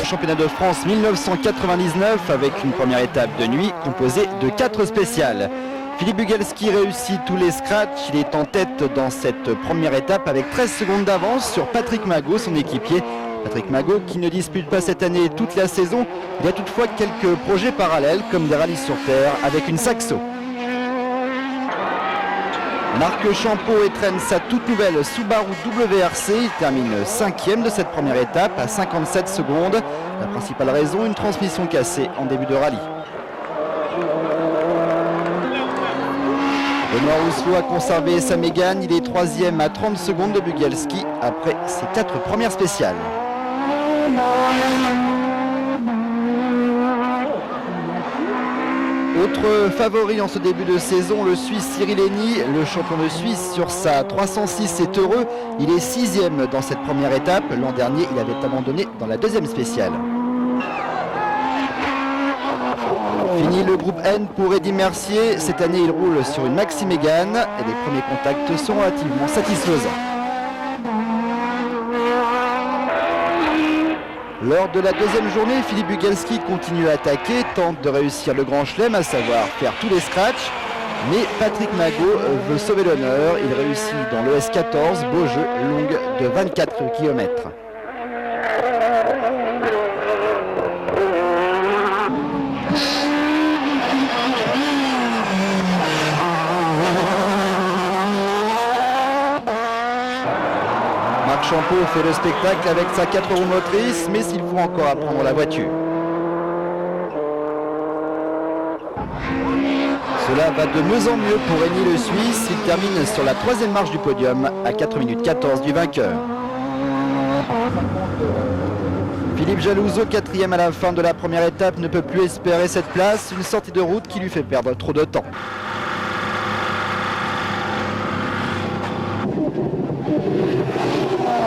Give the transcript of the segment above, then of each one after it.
championnat de France 1999 avec une première étape de nuit composée de 4 spéciales. Philippe Bugalski réussit tous les scratchs, il est en tête dans cette première étape avec 13 secondes d'avance sur Patrick Magot, son équipier. Patrick Magot qui ne dispute pas cette année toute la saison, il a toutefois quelques projets parallèles comme des rallyes sur terre avec une Saxo. Marc Champeau étrenne sa toute nouvelle Subaru WRC, il termine 5e de cette première étape à 57 secondes. La principale raison, une transmission cassée en début de rallye. Benoît Rousselot a conservé sa Mégane, il est 3e à 30 secondes de Bugalski après ses 4 premières spéciales. Autre favori en ce début de saison, le Suisse Cyril Henny, le champion de Suisse sur sa 306 est heureux. Il est 6e dans cette première étape. L'an dernier, il avait abandonné dans la deuxième spéciale. Fini le groupe N pour Eddy Mercier. Cette année, il roule sur une Maxi Mégane et les premiers contacts sont relativement satisfaisants. Lors de la deuxième journée, Philippe Bugalski continue à attaquer, tente de réussir le grand chelem, à savoir faire tous les scratchs. Mais Patrick Magot veut sauver l'honneur. Il réussit dans le S14, beau jeu, longue de 24 km. Marc Champeau fait le spectacle avec sa 4 roues motrices, mais il faut encore apprendre la voiture. Cela va de mieux en mieux pour Henny le Suisse. Il termine sur la 3e marche du podium à 4 minutes 14 du vainqueur. Philippe Jalouzo, 4e à la fin de la première étape, ne peut plus espérer cette place. Une sortie de route qui lui fait perdre trop de temps.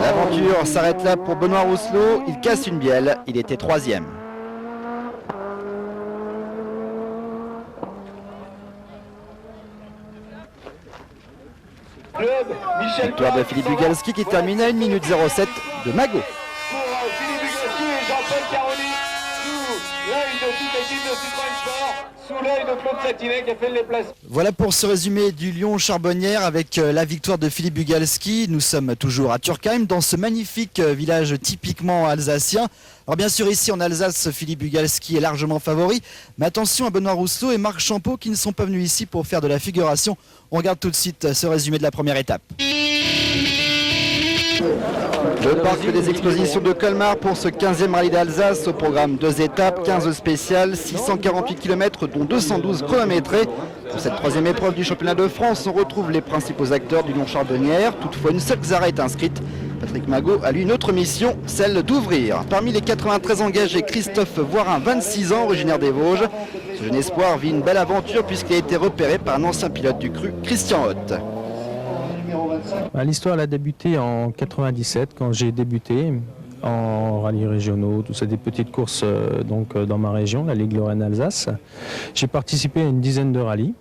L'aventure s'arrête là pour Benoît Rousselot. Il casse une bielle. Il était 3e. Victoire de Philippe Bugalski qui termine à 1 minute 07 de Magot. Pour Philippe Bugalski et Jean-Paul Caroni, sous l'œil de toute l'équipe de Citroën Sport, sous l'œil de Claude Satinet qui a fait le déplacement. Voilà pour ce résumé du Lyon-Charbonnières avec la victoire de Philippe Bugalski. Nous sommes toujours à Turckheim, dans ce magnifique village typiquement alsacien. Alors bien sûr ici en Alsace, Philippe Bugalski est largement favori. Mais attention à Benoît Rousselot et Marc Champeau qui ne sont pas venus ici pour faire de la figuration. On regarde tout de suite ce résumé de la première étape. Le parc des expositions de Colmar pour ce 15e rallye d'Alsace. Au programme 2 étapes, 15 spéciales, 648 km dont 212 chronométrés. Pour cette 3e épreuve du championnat de France, on retrouve les principaux acteurs du Lyon-Charbonnières. Toutefois, une seule Xara est inscrite. Patrick Magot a lui une autre mission, celle d'ouvrir. Parmi les 93 engagés, Christophe Voirin, 26 ans, originaire des Vosges. Ce jeune espoir vit une belle aventure puisqu'il a été repéré par un ancien pilote du cru, Christian Hoth. L'histoire elle a débuté en 97 quand j'ai débuté en rallyes régionaux, tout ça, des petites courses dans ma région, la Ligue Lorraine-Alsace. J'ai participé à une dizaine de rallyes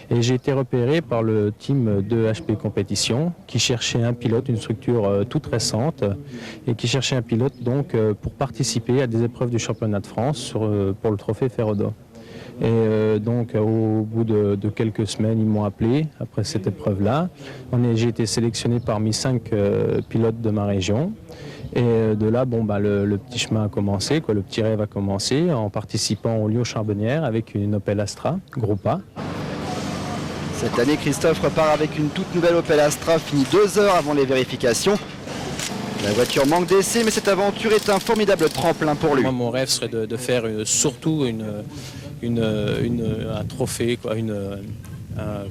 et j'ai été repéré par le team de HP Compétition qui cherchait un pilote, une structure toute récente et qui cherchait un pilote donc pour participer à des épreuves du championnat de France pour le trophée Ferrodor. Et donc au bout de quelques semaines, ils m'ont appelé après cette épreuve-là. J'ai été sélectionné parmi 5 pilotes de ma région. Et de là, le petit chemin a commencé, le petit rêve a commencé en participant au Lyon-Charbonnières avec une Opel Astra, Groupe A. Cette année, Christophe repart avec une toute nouvelle Opel Astra, finie 2 heures avant les vérifications. La voiture manque d'essai, mais cette aventure est un formidable tremplin pour lui. Moi, mon rêve serait de faire surtout un trophée,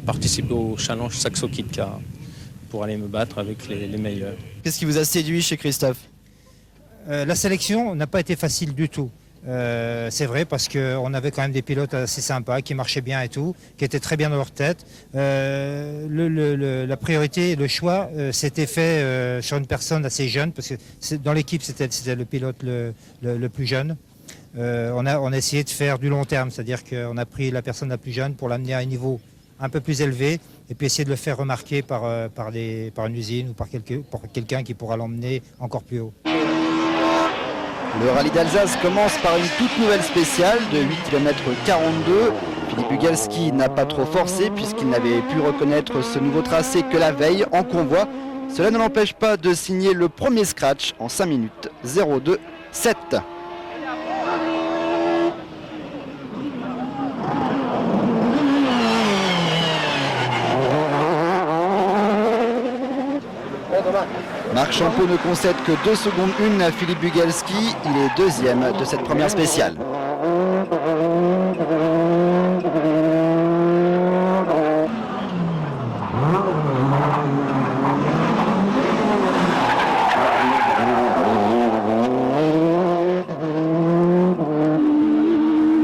participer au challenge Saxo Kid Car pour aller me battre avec les meilleurs. Qu'est-ce qui vous a séduit chez Christophe ? La sélection n'a pas été facile du tout. C'est vrai parce qu'on avait quand même des pilotes assez sympas qui marchaient bien et tout, qui étaient très bien dans leur tête. La priorité, le choix s'était fait sur une personne assez jeune parce que dans l'équipe c'était le pilote le plus jeune. On a essayé de faire du long terme, c'est-à-dire qu'on a pris la personne la plus jeune pour l'amener à un niveau un peu plus élevé et puis essayer de le faire remarquer par une usine ou par quelqu'un qui pourra l'emmener encore plus haut. Le rallye d'Alsace commence par une toute nouvelle spéciale de 8 km 42. Philippe Bugalski n'a pas trop forcé puisqu'il n'avait pu reconnaître ce nouveau tracé que la veille en convoi. Cela ne l'empêche pas de signer le premier scratch en 5 minutes 02,7. Marc Champeau ne concède que 2 secondes 1 à Philippe Bugalski. Il est deuxième de cette première spéciale.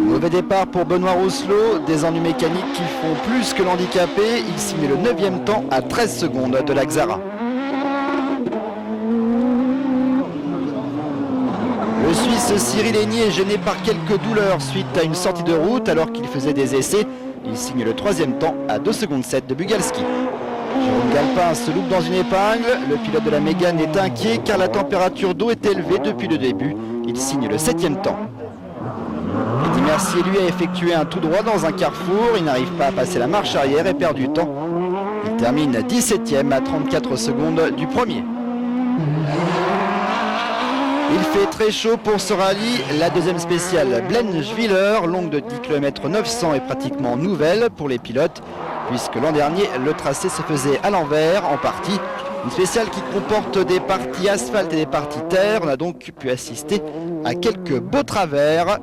Mauvais départ pour Benoît Rousselot, des ennuis mécaniques qui font plus que l'handicapé. Il signe le 9e temps à 13 secondes de la Xara. Le Suisse Cyril Hénier est gêné par quelques douleurs suite à une sortie de route alors qu'il faisait des essais. Il signe le 3e temps à 2 secondes 7 de Bugalski. Jérôme Galpin se loupe dans une épingle. Le pilote de la Mégane est inquiet car la température d'eau est élevée depuis le début. Il signe le 7e temps. Eddy Mercier, lui, a effectué un tout droit dans un carrefour. Il n'arrive pas à passer la marche arrière et perd du temps. Il termine 17e à 34 secondes du premier. Il fait très chaud pour ce rallye. La deuxième spéciale Blenchwiller, longue de 10 km 900 est pratiquement nouvelle pour les pilotes, puisque l'an dernier, le tracé se faisait à l'envers en partie. Une spéciale qui comporte des parties asphalte et des parties terre. On a donc pu assister à quelques beaux travers,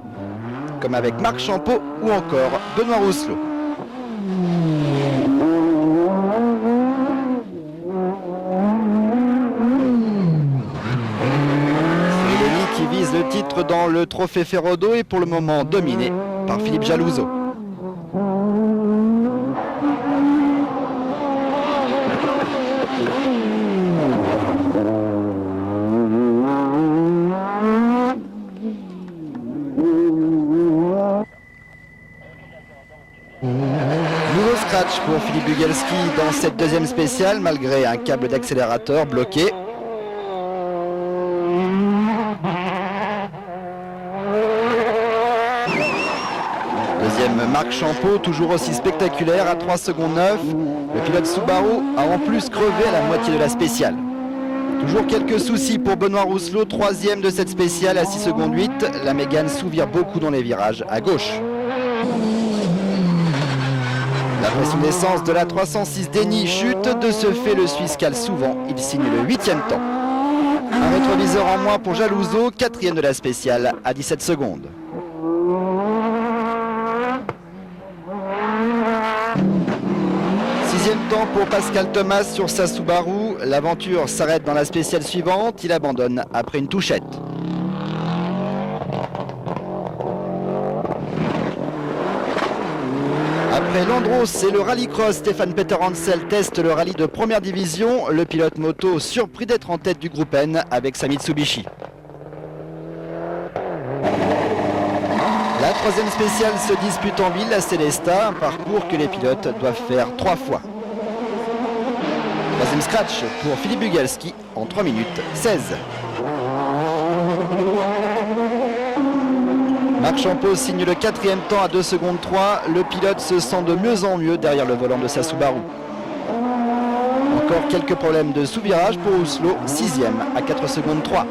comme avec Marc Champeau ou encore Benoît Rousselot. Qui vise le titre dans le trophée Ferrodo est pour le moment dominé par Philippe Jalouzo. Nouveau scratch pour Philippe Bugalski dans cette deuxième spéciale malgré un câble d'accélérateur bloqué. Marc Champeau, toujours aussi spectaculaire à 3 secondes 9. Le pilote Subaru a en plus crevé à la moitié de la spéciale. Toujours quelques soucis pour Benoît Rousselot, 3e de cette spéciale à 6 secondes 8. La Mégane souvire beaucoup dans les virages à gauche. La pression d'essence de la 306 d'Eni chute. De ce fait, le Suisse cale souvent. Il signe le 8e temps. Un rétroviseur en moins pour Jalouzo, 4e de la spéciale à 17 secondes. Temps pour Pascal Thomas sur sa Subaru. L'aventure s'arrête dans la spéciale suivante. Il abandonne après une touchette. Après l'Andros et le rallycross, Stéphane Peter Hansel teste le rallye de première division. Le pilote moto surpris d'être en tête du groupe N avec sa Mitsubishi. La troisième spéciale se dispute en ville à Célestat, un parcours que les pilotes doivent faire 3 fois. Troisième scratch pour Philippe Bugalski en 3 minutes 16. Marc Champeau signe le 4e temps à 2 secondes 3. Le pilote se sent de mieux en mieux derrière le volant de sa Subaru. Encore quelques problèmes de sous-virage pour Rousselot, 6e à 4 secondes 3.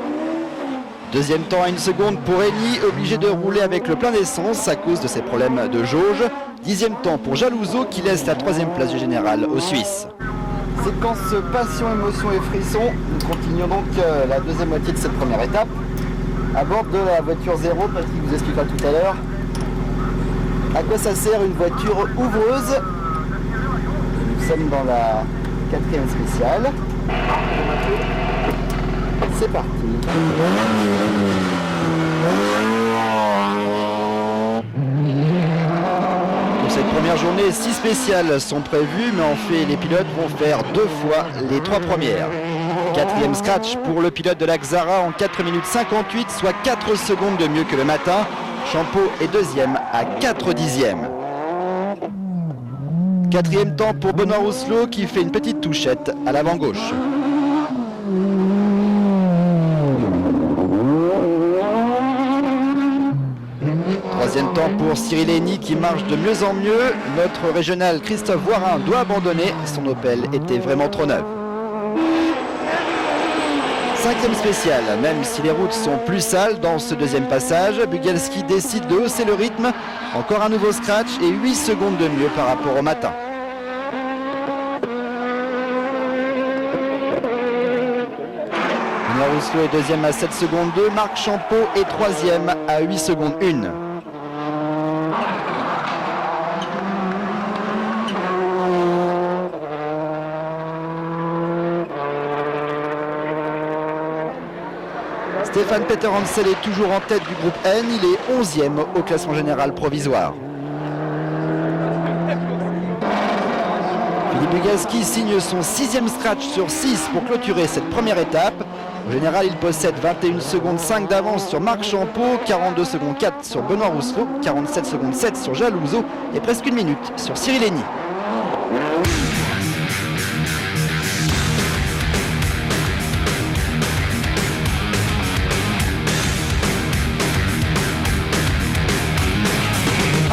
Deuxième temps à 1 seconde pour Hénier, obligé de rouler avec le plein d'essence à cause de ses problèmes de jauge. 10e temps pour Jalouzo qui laisse la 3e place du général aux Suisses. Séquence passion, émotion et frisson. Nous continuons donc la deuxième moitié de cette première étape. À bord de la voiture 0, Patrick vous expliquera tout à l'heure à quoi ça sert une voiture ouvreuse. Nous sommes dans la 4e spéciale. C'est parti. Pour cette première journée, 6 spéciales sont prévues, mais en fait, les pilotes vont faire 2 fois les 3 premières. 4e scratch pour le pilote de la Xara en 4 minutes 58, soit 4 secondes de mieux que le matin. Champeau est 2e à 4 dixièmes. 4e temps pour Benoît Rousselot qui fait une petite touchette à l'avant gauche. Troisième temps pour Cyril Henny qui marche de mieux en mieux. Notre régional Christophe Voirin doit abandonner. Son Opel était vraiment trop neuf. Cinquième spécial, même si les routes sont plus sales dans ce deuxième passage, Bugalski décide de hausser le rythme. Encore un nouveau scratch et 8 secondes de mieux par rapport au matin. Benoît Rousselot est deuxième à 7 secondes 2, Marc Champeau est troisième à 8 secondes 1. Stéphane Peter Hansel est toujours en tête du groupe N, il est 11e au classement général provisoire. Philippe Bugalski signe son 6e scratch sur 6 pour clôturer cette première étape. Au général, il possède 21 secondes 5 d'avance sur Marc Champeau, 42 secondes 4 sur Benoît Rousselot, 47 secondes 7 sur Jalouzo et presque une minute sur Cyril Henny.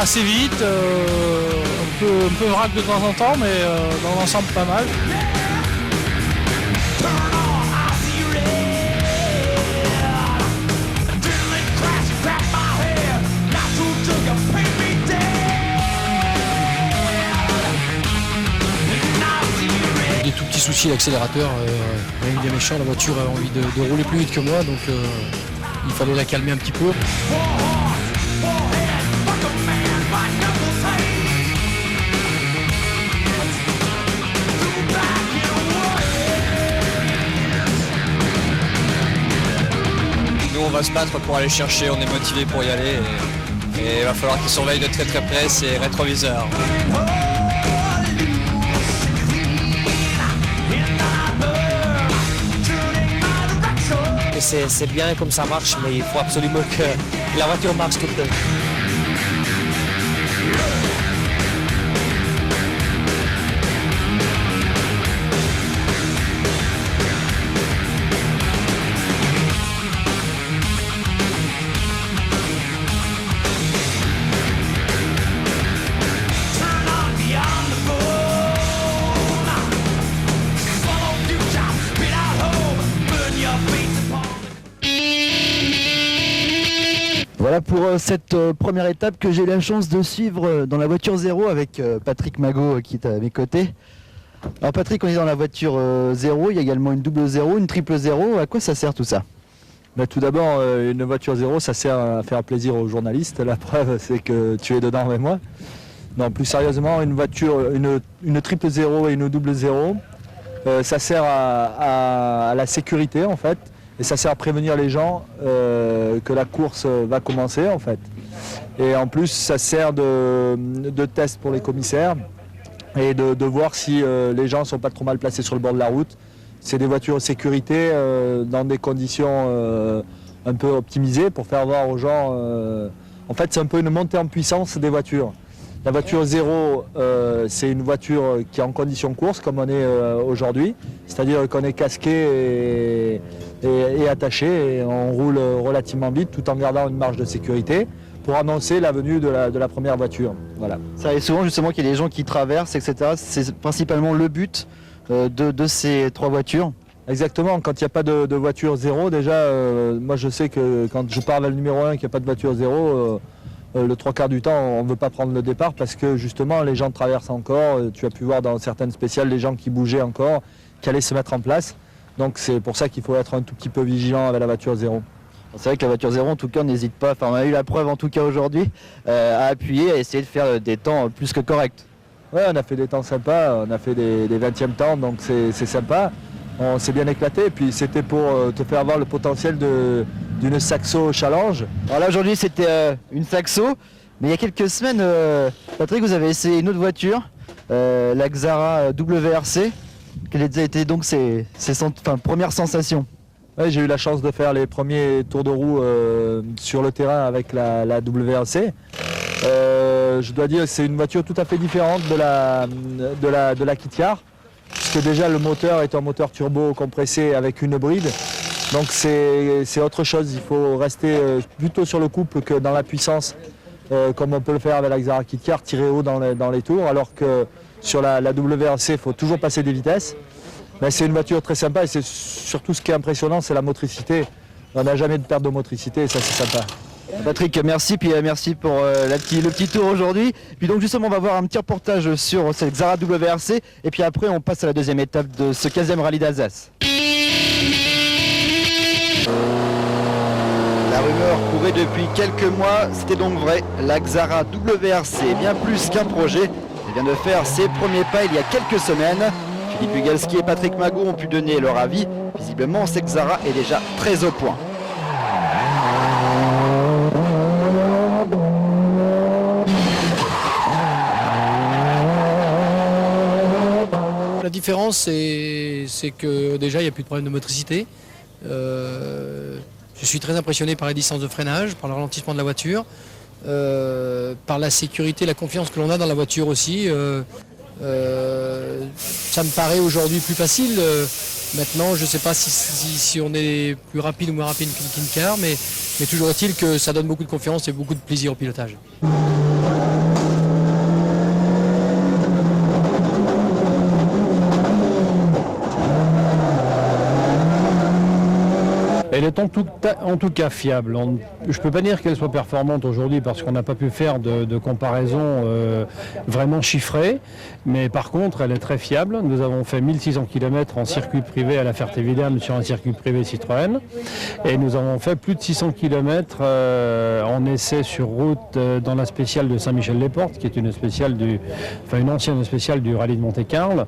Assez vite, un peu vrac de temps en temps, mais dans l'ensemble pas mal. Des tout petits soucis à l'accélérateur, rien que des méchants, la voiture a envie de rouler plus vite que moi, donc il fallait la calmer un petit peu. On va se battre pour aller chercher, on est motivé pour y aller et il va falloir qu'ils surveillent de très très près ces rétroviseurs. C'est bien comme ça marche, mais il faut absolument que la voiture marche toute seule. Voilà pour cette première étape que j'ai eu la chance de suivre dans la voiture 0 avec Patrick Magot qui est à mes côtés. Alors Patrick, on est dans la voiture 0, il y a également une double 0, une triple 0. À quoi ça sert tout ça? Tout d'abord, une voiture 0, ça sert à faire plaisir aux journalistes. La preuve, c'est que tu es dedans avec moi. Non, plus sérieusement, une voiture, une triple 0 et une double 0, ça sert à la sécurité en fait. Et ça sert à prévenir les gens que la course va commencer en fait. Et en plus ça sert de test pour les commissaires et de voir si les gens ne sont pas trop mal placés sur le bord de la route. C'est des voitures de sécurité dans des conditions un peu optimisées pour faire voir aux gens. En fait c'est un peu une montée en puissance des voitures. La voiture 0, c'est une voiture qui est en condition course comme on est aujourd'hui. C'est-à-dire qu'on est casqué et attaché et on roule relativement vite tout en gardant une marge de sécurité pour annoncer la venue de la première voiture. Voilà. Ça arrive souvent justement qu'il y a des gens qui traversent, etc. C'est principalement le but de ces trois voitures. Exactement, quand il n'y a pas de voiture 0, déjà, moi je sais que quand je pars vers le numéro 1 et qu'il n'y a pas de voiture 0, le trois quarts du temps on ne veut pas prendre le départ parce que justement les gens traversent encore. Tu as pu voir dans certaines spéciales les gens qui bougeaient encore, qui allaient se mettre en place. Donc c'est pour ça qu'il faut être un tout petit peu vigilant avec la voiture 0. C'est vrai que la voiture 0 en tout cas on n'hésite pas, enfin on a eu la preuve en tout cas aujourd'hui, à appuyer, à essayer de faire des temps plus que corrects. Ouais, on a fait des temps sympas, on a fait des 20e temps, donc c'est sympa. On s'est bien éclaté et puis c'était pour te faire voir le potentiel d'une Saxo Challenge. Alors là aujourd'hui c'était une Saxo, mais il y a quelques semaines, Patrick, vous avez essayé une autre voiture, la Xara WRC. Quelles étaient donc ces premières sensations? Ouais, j'ai eu la chance de faire les premiers tours de roue sur le terrain avec la WRC. Je dois dire que c'est une voiture tout à fait différente de la Kit-Car, puisque déjà le moteur est un moteur turbo compressé avec une bride. Donc c'est autre chose, il faut rester plutôt sur le couple que dans la puissance comme on peut le faire avec la Xara Kitcar, tirer haut dans les tours, alors que sur la WRC, il faut toujours passer des vitesses. Mais c'est une voiture très sympa et c'est surtout ce qui est impressionnant, c'est la motricité. On n'a jamais de perte de motricité et ça c'est sympa. Patrick, merci, puis merci pour le petit tour aujourd'hui. Puis donc justement, on va voir un petit reportage sur cette Xara WRC et puis après on passe à la deuxième étape de ce 15e rallye d'Alsace. La rumeur courait depuis quelques mois, c'était donc vrai. La Xara WRC est bien plus qu'un projet. Elle vient de faire ses premiers pas il y a quelques semaines. Philippe Bugalski et Patrick Magot ont pu donner leur avis. Visiblement, cette Xara est déjà très au point. La différence, c'est que déjà, il n'y a plus de problème de motricité. Je suis très impressionné par la distance de freinage, par le ralentissement de la voiture, par la sécurité, la confiance que l'on a dans la voiture aussi. Ça me paraît aujourd'hui plus facile. Maintenant, je ne sais pas si on est plus rapide ou moins rapide qu'une car, mais toujours est-il que ça donne beaucoup de confiance et beaucoup de plaisir au pilotage. Elle est en tout cas fiable. Je ne peux pas dire qu'elle soit performante aujourd'hui parce qu'on n'a pas pu faire de comparaison vraiment chiffrée, mais par contre elle est très fiable. Nous avons fait 1600 km en circuit privé à la Ferté-Vidal sur un circuit privé Citroën et nous avons fait plus de 600 km en essai sur route dans la spéciale de Saint-Michel-les-Portes, qui est une ancienne spéciale du rallye de Monte-Carlo,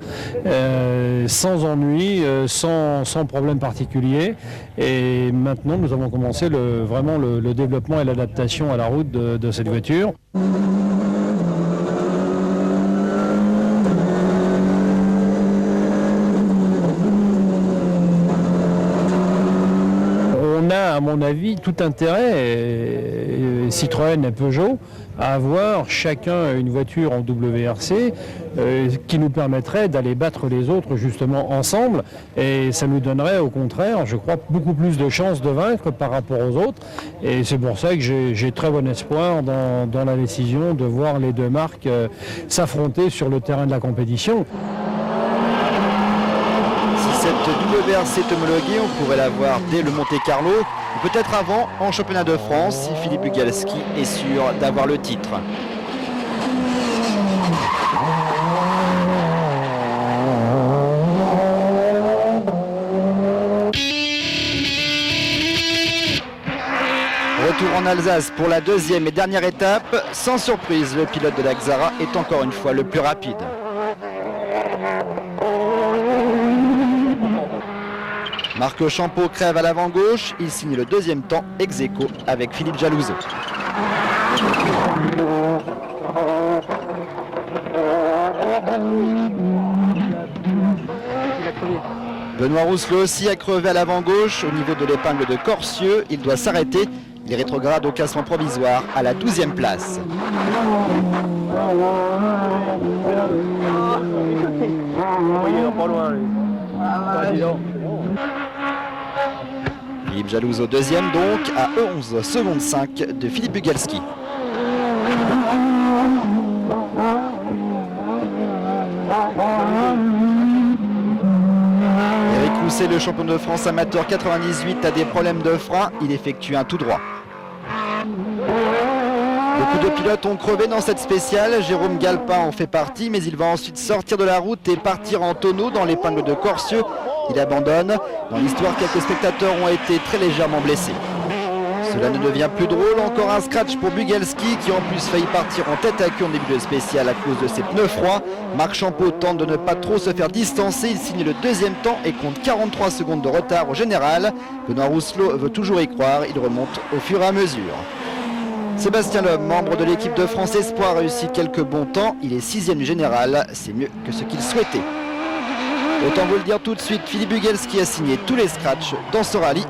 sans ennui, sans problème particulier. Et maintenant, nous avons commencé vraiment le développement et l'adaptation à la route de cette voiture. On a, à mon avis, tout intérêt, Citroën et Peugeot, à avoir chacun une voiture en WRC qui nous permettrait d'aller battre les autres justement ensemble, et ça nous donnerait au contraire, je crois, beaucoup plus de chances de vaincre par rapport aux autres, et c'est pour ça que j'ai très bon espoir dans la décision de voir les deux marques s'affronter sur le terrain de la compétition. Si cette WRC est homologuée, on pourrait la voir dès le Monte-Carlo, ou peut-être avant en championnat de France, si Philippe Bugalski est sûr d'avoir le titre. Retour en Alsace pour la deuxième et dernière étape. Sans surprise, le pilote de la Xara est encore une fois le plus rapide. Marc Champeau crève à l'avant gauche, il signe le deuxième temps ex aequo avec Philippe Jalouzo. Benoît Rousselot aussi a crevé à l'avant gauche au niveau de l'épingle de Corsieux, il doit s'arrêter, il rétrograde au classement provisoire à la 12e place. Philippe Jalouzo deuxième donc à 11 secondes 5 de Philippe Bugalski. Eric Rousset, le champion de France amateur 98, a des problèmes de frein, il effectue un tout droit. Beaucoup de pilotes ont crevé dans cette spéciale, Jérôme Galpin en fait partie, mais il va ensuite sortir de la route et partir en tonneau dans l'épingle de Corsieux. Il abandonne. Dans l'histoire, quelques spectateurs ont été très légèrement blessés. Cela ne devient plus drôle, encore un scratch pour Bugalski qui en plus faillit partir en tête à queue en début de spécial à cause de ses pneus froids. Marc Champeau tente de ne pas trop se faire distancer, il signe le deuxième temps et compte 43 secondes de retard au général. Benoît Rousselot veut toujours y croire, il remonte au fur et à mesure. Sébastien Loeb, membre de l'équipe de France Espoir, réussit quelques bons temps, il est 6e du général, c'est mieux que ce qu'il souhaitait. Autant vous le dire tout de suite, Philippe Bugalski a signé tous les scratchs dans ce rallye.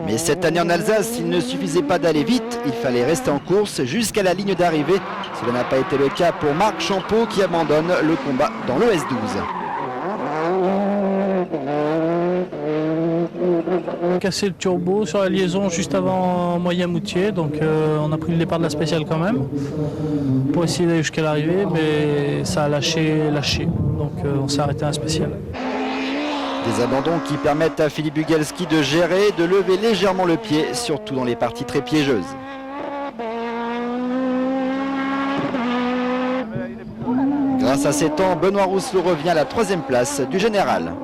Mais cette année en Alsace, il ne suffisait pas d'aller vite, il fallait rester en course jusqu'à la ligne d'arrivée. Cela n'a pas été le cas pour Marc Champeau qui abandonne le combat dans le S12. cassé le turbo sur la liaison juste avant Moyen-Moutier, donc on a pris le départ de la spéciale quand même pour essayer d'aller jusqu'à l'arrivée, mais ça a lâché, donc on s'est arrêté à la spéciale. Des abandons qui permettent à Philippe Bugalski de gérer, de lever légèrement le pied, surtout dans les parties très piégeuses. Grâce à ces temps, Benoît Rousselot revient à la 3e place du général.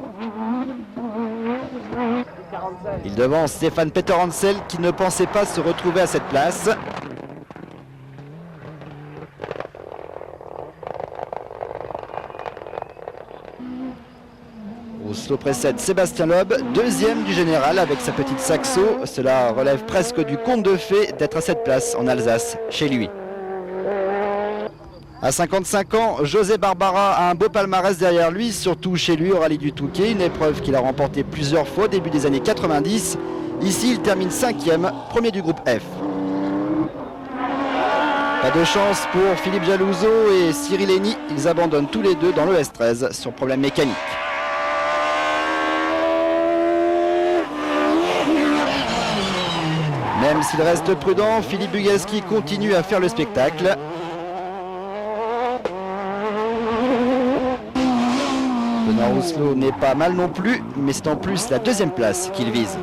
Il devance Stéphane Peter-Hansel qui ne pensait pas se retrouver à cette place. Rousselot précède Sébastien Loeb, 2e du général avec sa petite saxo. Cela relève presque du conte de fées d'être à cette place en Alsace, chez lui. À 55 ans, José Barbara a un beau palmarès derrière lui, surtout chez lui au Rallye du Touquet, une épreuve qu'il a remportée plusieurs fois au début des années 90. Ici, il termine 5e, premier du groupe F. Pas de chance pour Philippe Jalouzo et Cyril Henny, ils abandonnent tous les deux dans le S13 sur problème mécanique. Même s'il reste prudent, Philippe Bugalski continue à faire le spectacle. Benoît Rousselot n'est pas mal non plus, mais c'est en plus la 2e place qu'il vise.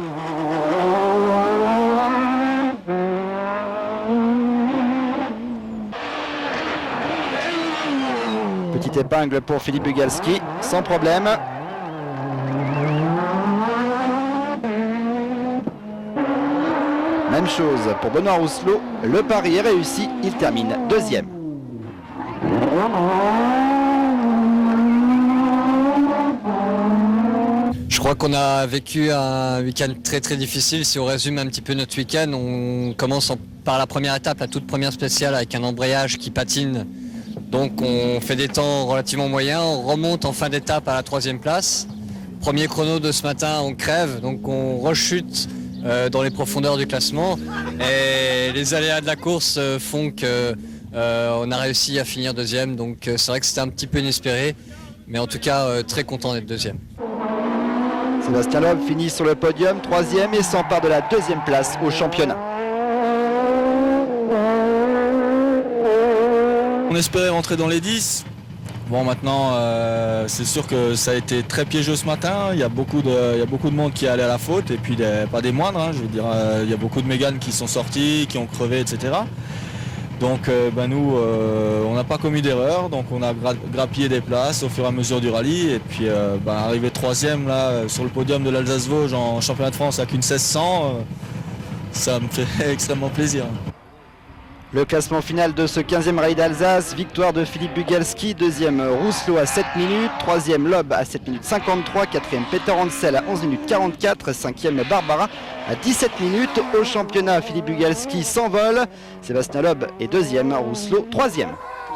Petite épingle pour Philippe Bugalski, sans problème. Même chose pour Benoît Rousselot, le pari est réussi, il termine 2e. Je crois qu'on a vécu un week-end très très difficile. Si on résume un petit peu notre week-end, on commence par la première étape, la toute première spéciale avec un embrayage qui patine. Donc on fait des temps relativement moyens, on remonte en fin d'étape à la 3e place. Premier chrono de ce matin, on crève, donc on rechute dans les profondeurs du classement. Et les aléas de la course font qu'on a réussi à finir 2e, donc c'est vrai que c'était un petit peu inespéré, mais en tout cas très content d'être 2e. Sébastien Loeb finit sur le podium, 3e et s'empare de la 2e place au championnat. On espérait rentrer dans les 10. Bon, maintenant, c'est sûr que ça a été très piégeux ce matin. Il y a beaucoup de monde qui est allé à la faute, et puis pas des moindres. Hein, je veux dire, il y a beaucoup de méganes qui sont sortis, qui ont crevé, etc. Donc nous, on n'a pas commis d'erreur, donc on a grappillé des places au fur et à mesure du rallye, et puis arrivé 3e là, sur le podium de l'Alsace-Vosges en championnat de France avec une 1600, ça me fait extrêmement plaisir. Le classement final de ce 15e rallye d'Alsace, victoire de Philippe Bugalski, 2e Rousselot à 7 minutes, 3e Loeb à 7 minutes 53, 4e Peter-Hansel à 11 minutes 44, 5e Barbara à 17 minutes. Au championnat, Philippe Bugalski s'envole, Sébastien Loeb est 2e, Rousselot 3e.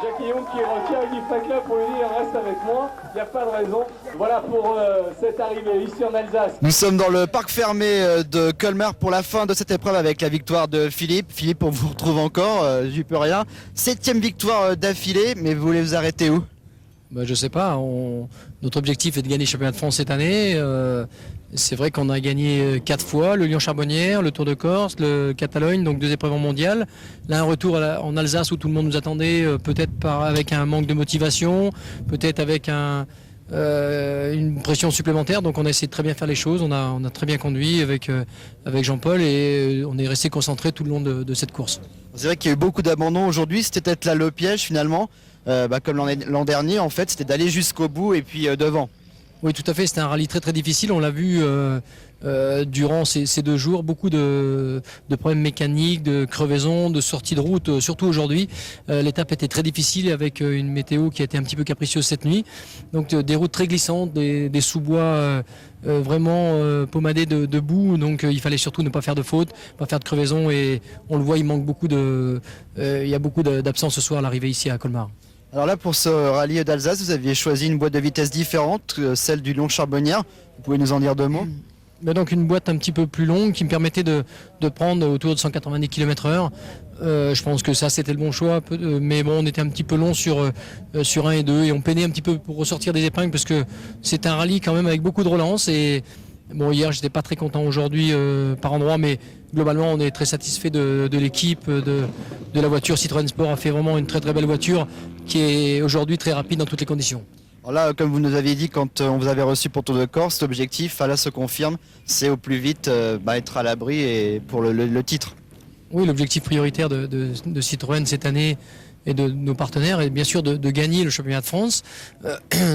Jacques Guillaume qui retient Guy Facla pour lui dire reste avec moi, il n'y a pas de raison. Voilà pour cette arrivée ici en Alsace. Nous sommes dans le parc fermé de Colmar pour la fin de cette épreuve avec la victoire de Philippe. Philippe, on vous retrouve encore, j'y peux rien. 7e victoire d'affilée, mais vous voulez vous arrêter où? Je sais pas, notre objectif est de gagner le championnat de France cette année. C'est vrai qu'on a gagné 4 fois, le Lyon-Charbonnières, le Tour de Corse, le Catalogne, donc 2 épreuves mondiales. Là, un retour en Alsace où tout le monde nous attendait, peut-être avec un manque de motivation, peut-être avec une pression supplémentaire. Donc on a essayé de très bien faire les choses, on a très bien conduit avec Jean-Paul, et on est resté concentré tout le long de cette course. C'est vrai qu'il y a eu beaucoup d'abandons aujourd'hui, c'était peut-être là le piège finalement, comme l'an dernier en fait, c'était d'aller jusqu'au bout et puis devant. Oui, tout à fait, c'était un rallye très très difficile, on l'a vu durant ces 2 jours, beaucoup de problèmes mécaniques, de crevaisons, de sorties de route, surtout aujourd'hui. L'étape était très difficile avec une météo qui a été un petit peu capricieuse cette nuit, donc des routes très glissantes, des sous-bois vraiment pommadés de boue, donc il fallait surtout ne pas faire de fautes, pas faire de crevaisons, et on le voit, il manque beaucoup il y a beaucoup d'absence ce soir à l'arrivée ici à Colmar. Alors là, pour ce rallye d'Alsace, vous aviez choisi une boîte de vitesse différente, celle du Lyon-Charbonnières. Vous pouvez nous en dire 2 mots? Donc une boîte un petit peu plus longue qui me permettait de prendre autour de 190 km/h. Je pense que ça c'était le bon choix, mais bon, on était un petit peu long sur 1 et 2, et on peinait un petit peu pour ressortir des épingles parce que c'est un rallye quand même avec beaucoup de relance, et Bon, hier, j'étais pas très content aujourd'hui par endroit, mais globalement, on est très satisfait de l'équipe, de la voiture. Citroën Sport a fait vraiment une très très belle voiture qui est aujourd'hui très rapide dans toutes les conditions. Alors là, comme vous nous aviez dit quand on vous avait reçu pour Tour de Corse, l'objectif, là se confirme, c'est au plus vite être à l'abri et pour le titre. Oui, l'objectif prioritaire de Citroën cette année et de nos partenaires est bien sûr de gagner le championnat de France.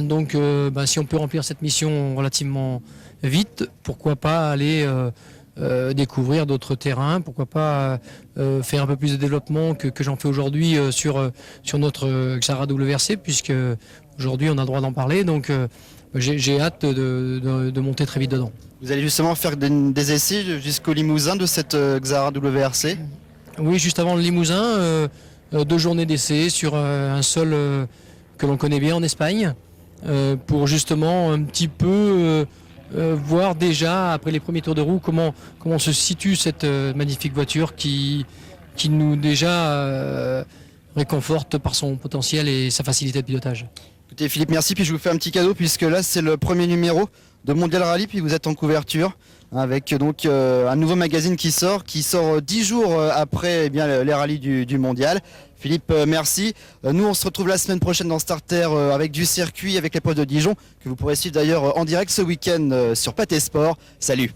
Donc si on peut remplir cette mission relativement vite, pourquoi pas aller découvrir d'autres terrains, pourquoi pas faire un peu plus de développement que j'en fais aujourd'hui sur notre Xara WRC, puisque aujourd'hui on a le droit d'en parler, donc j'ai hâte de monter très vite dedans. Vous allez justement faire des essais jusqu'au Limousin de cette Xara WRC? Oui, juste avant le Limousin, 2 journées d'essai sur un sol que l'on connaît bien en Espagne, pour justement un petit peu voir déjà, après les premiers tours de roue, comment se situe cette magnifique voiture qui nous déjà réconforte par son potentiel et sa facilité de pilotage. Écoutez Philippe, merci, puis je vous fais un petit cadeau puisque là c'est le premier numéro de Mondial Rally, puis vous êtes en couverture avec donc un nouveau magazine qui sort 10 jours après les rallyes du Mondial. Philippe, merci. Nous on se retrouve la semaine prochaine dans Starter avec du circuit, avec l'épreuve de Dijon, que vous pourrez suivre d'ailleurs en direct ce week-end sur Pathé Sport. Salut.